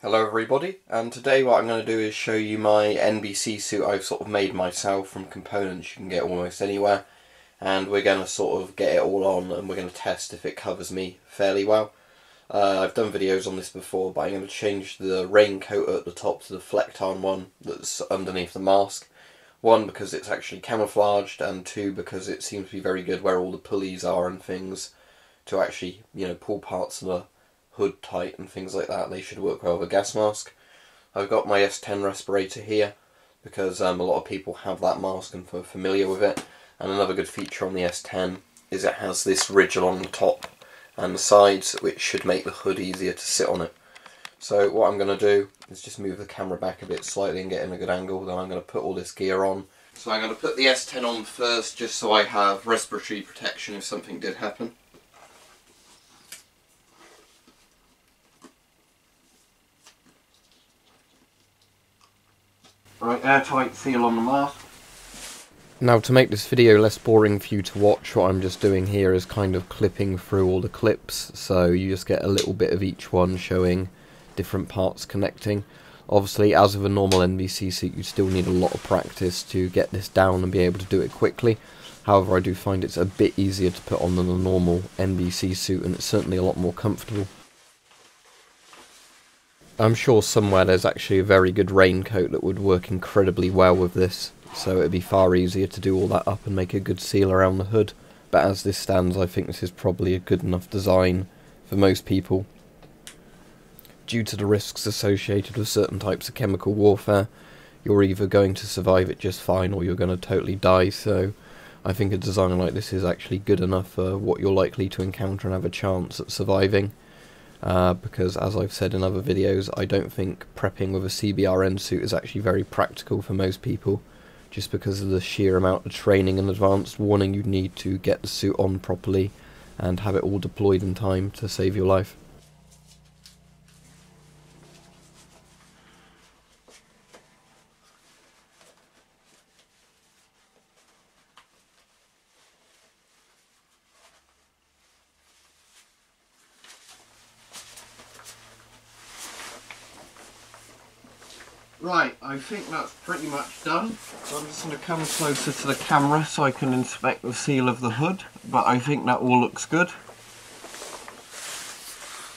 Hello everybody, and today what I'm going to do is show you my NBC suit I've sort of made myself from components you can get almost anywhere, and we're going to sort of get it all on and we're going to test if it covers me fairly well. I've done videos on this before, but I'm going to change the raincoat at the top to the flecktarn one that's underneath the mask. One, because it's actually camouflaged, and two, because it seems to be very good where all the pulleys are and things to actually, pull parts of the hood tight and things like that. They should work well with a gas mask. I've got my S10 respirator here because a lot of people have that mask and are familiar with it. And another good feature on the S10 is it has this ridge along the top and the sides, which should make the hood easier to sit on it. So what I'm going to do is just move the camera back a bit slightly and get in a good angle. Then I'm going to put all this gear on. So I'm going to put the S10 on first, just so I have respiratory protection if something did happen. Right, airtight seal on the mask. Now, to make this video less boring for you to watch, what I'm just doing here is kind of clipping through all the clips, so you just get a little bit of each one showing different parts connecting. Obviously, as with a normal NBC suit, you still need a lot of practice to get this down and be able to do it quickly. However, I do find it's a bit easier to put on than a normal NBC suit, and it's certainly a lot more comfortable. I'm sure somewhere there's actually a very good raincoat that would work incredibly well with this, so it'd be far easier to do all that up and make a good seal around the hood. But as this stands, I think this is probably a good enough design for most people. Due to the risks associated with certain types of chemical warfare, you're either going to survive it just fine or you're going to totally die, so I think a design like this is actually good enough for what you're likely to encounter and have a chance at surviving. Because, as I've said in other videos, I don't think prepping with a CBRN suit is actually very practical for most people, just because of the sheer amount of training and advanced warning you'd need to get the suit on properly and have it all deployed in time to save your life. Right, I think that's pretty much done. So I'm just going to come closer to the camera so I can inspect the seal of the hood, but I think that all looks good.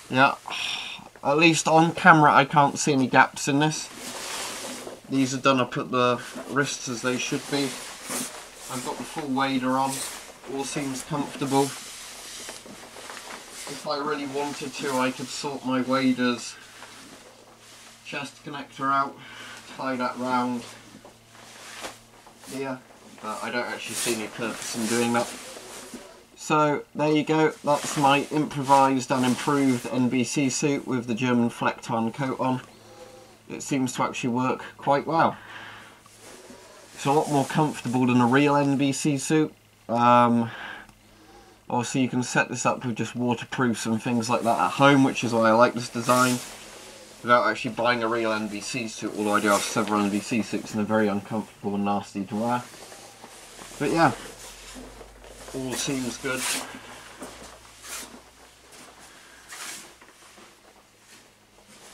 Yeah, at least on camera I can't see any gaps in this. These are done up at the wrists as they should be. I've got the full wader on, all seems comfortable. If I really wanted to, I could sort my waders chest connector out, tie that round here, but I don't actually see any purpose in doing that. So there you go, that's my improvised and improved NBC suit with the German flecktarn coat on. It seems to actually work quite well. It's a lot more comfortable than a real NBC suit. Obviously you can set this up with just waterproofs and things like that at home, which is why I like this design, without actually buying a real NBC suit, although I do have several NBC suits and they're very uncomfortable and nasty to wear. But yeah, all seems good.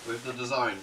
With the design.